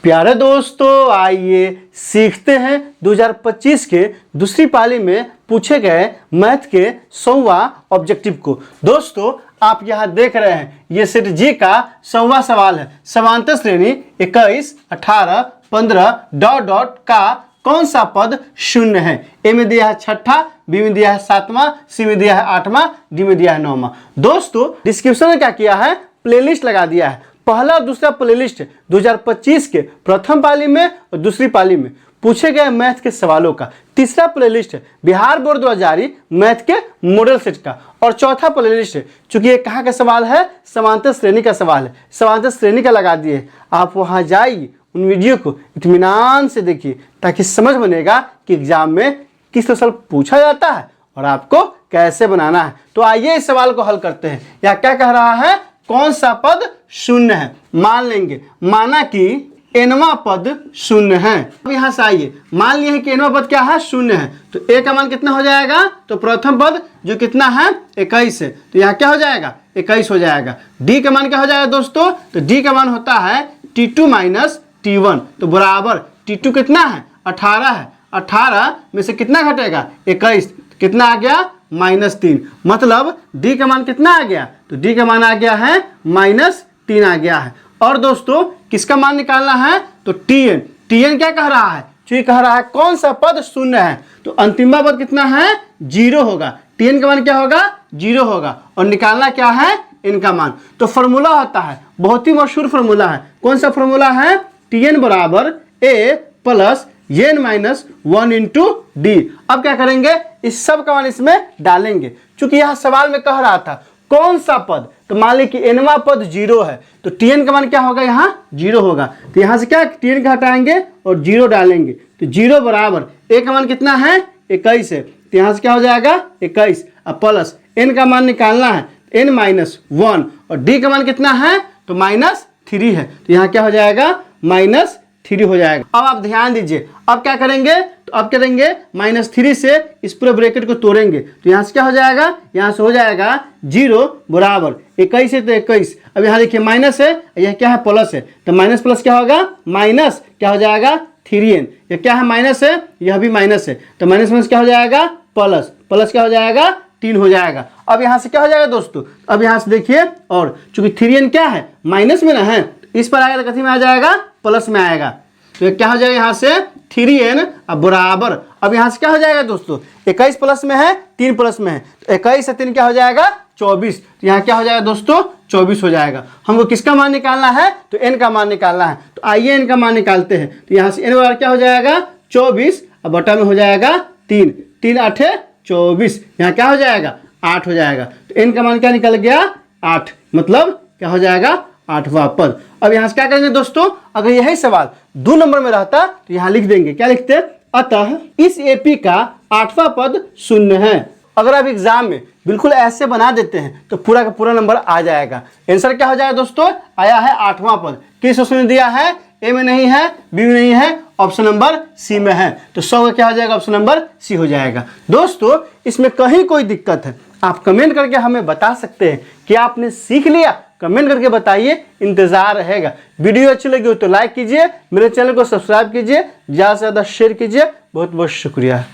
प्यारे दोस्तों, आइए सीखते हैं 2025 के दूसरी पाली में पूछे गए मैथ के 100वां ऑब्जेक्टिव को। दोस्तों, आप यहां देख रहे हैं ये सेट जी का 100वां सवाल है। समांतर श्रेणी 21, 18, 15 डॉट डॉट का कौन सा पद शून्य है? ए में दिया है छठा, बी में दिया है 7वां, सी में दिया है 8वां, डी में दिया है 9वां। दोस्तों, डिस्क्रिप्शन में क्या किया है, प्लेलिस्ट लगा दिया है। पहला और दूसरा प्लेलिस्ट 2025 के प्रथम पाली में और दूसरी पाली में पूछे गए मैथ के सवालों का। तीसरा प्लेलिस्ट है बिहार बोर्ड द्वारा जारी मैथ के मॉडल सेट का। और चौथा प्लेलिस्ट है, चूंकि ये कहाँ का सवाल है, समांतर श्रेणी का सवाल है, समांतर श्रेणी का लगा दिए। आप वहां जाइए, उन वीडियो को इत्मीनान से देखिए ताकि समझ बनेगा कि एग्जाम में किस तरह सवाल पूछा जाता है और आपको कैसे बनाना है। तो आइए इस सवाल को हल करते हैं। यह क्या कह रहा है, कौन सा पद शून्य है? मान लेंगे, माना कि nवां पद शून्य है। अब यहां से आइए, मान लिया है कि nवां पद क्या है, शून्य है। तो a का मान कितना हो जाएगा, तो प्रथम पद जो कितना है 21 है, तो यहाँ क्या हो जाएगा 21 हो जाएगा। d का मान क्या हो जाएगा दोस्तों, तो d का मान होता है t2 माइनस t1, तो बराबर t2 कितना है 18 है। 18 में से कितना घटेगा 21, कितना आ गया -3। मतलब d का मान कितना आ गया, तो d का मान आ गया है -3 आ गया है। और दोस्तों, किसका मान निकालना है, तो tn क्या कह रहा है, चूंकि कह रहा है कौन सा पद शून्य है, तो अंतिम पद कितना है 0 होगा। tn का मान क्या होगा 0 होगा। और निकालना क्या है, n का मान। तो फॉर्मूला होता है, बहुत ही मशहूर फॉर्मूला है। कौन सा फॉर्मूला है, tn बराबर a plus n minus 1 into D. अब क्या करेंगे, इस सब का मान इसमें डालेंगे। चूंकि यह सवाल में कह रहा था कौन सा पद, तो मान ली कि nवां पद 0 है, तो tn का मान क्या होगा, यहाँ 0 होगा। तो यहाँ से क्या tn का हटाएंगे और 0 डालेंगे, तो 0 बराबर a का मान कितना है 21 है, तो यहाँ से क्या हो जाएगा 21। अब प्लस n का मान निकालना है n माइनस 1, और d का मान कितना है, तो -3 है, तो यहाँ क्या हो जाएगा -3 हो जाएगा। अब आप ध्यान दीजिए, अब क्या करेंगे, तो अब करेंगे -3 से इस पूरे ब्रैकेट को तोड़ेंगे, तो यहाँ से क्या हो जाएगा, यहाँ से हो जाएगा 0 बराबर 21 है, तो 21। अब यहाँ देखिए माइनस है, यह क्या है प्लस है, तो माइनस प्लस क्या होगा, माइनस क्या हो जाएगा 3n। यह क्या है माइनस है, यह भी माइनस है, तो माइनस माइनस क्या हो जाएगा प्लस, प्लस क्या हो जाएगा 3 हो जाएगा। अब यहाँ से क्या हो जाएगा दोस्तों, अब यहाँ से देखिए, और चूंकि 3n क्या है माइनस में ना है, इस पर आएगा तो कथी में आ जाएगा, प्लस में आएगा। तो ये क्या हो जाएगा, यहाँ से 3n अब बराबर, अब यहाँ से क्या हो जाएगा दोस्तों, 21 प्लस में है 3 प्लस में है, तो 21 से 3 क्या हो जाएगा 24। तो यहाँ क्या हो जाएगा दोस्तों 24 हो जाएगा। हमको किसका मान निकालना है, तो n का मान निकालना है। तो आइए n का मान निकालते हैं। तो यहाँ से n बराबर क्या हो जाएगा 24, अब बटा में हो जाएगा 3, 3 8 24, यहाँ क्या हो जाएगा 8 हो जाएगा। तो n का मान क्या निकल गया 8, मतलब क्या हो जाएगा 8वां पद। अब यहाँ से क्या करेंगे दोस्तों, अगर यही सवाल 2 नंबर में रहता तो यहाँ लिख देंगे, क्या लिखते हैं, अतः इस एपी का 8वां पद शून्य है। अगर आप एग्जाम में बिल्कुल ऐसे बना देते हैं तो पूरा का पूरा नंबर आ जाएगा। आंसर क्या हो जाएगा दोस्तों, आया है 8वां पद। किस ऑप्शन में दिया है, ए में नहीं है, बी में नहीं है, ऑप्शन नंबर सी में है, तो 100 का क्या हो जाएगा, ऑप्शन नंबर सी हो जाएगा। दोस्तों, इसमें कहीं कोई दिक्कत है आप कमेंट करके हमें बता सकते हैं कि आपने सीख लिया, कमेंट करके बताइए, इंतजार रहेगा। वीडियो अच्छी लगी हो तो लाइक कीजिए, मेरे चैनल को सब्सक्राइब कीजिए, ज़्यादा से ज़्यादा शेयर कीजिए। बहुत बहुत शुक्रिया।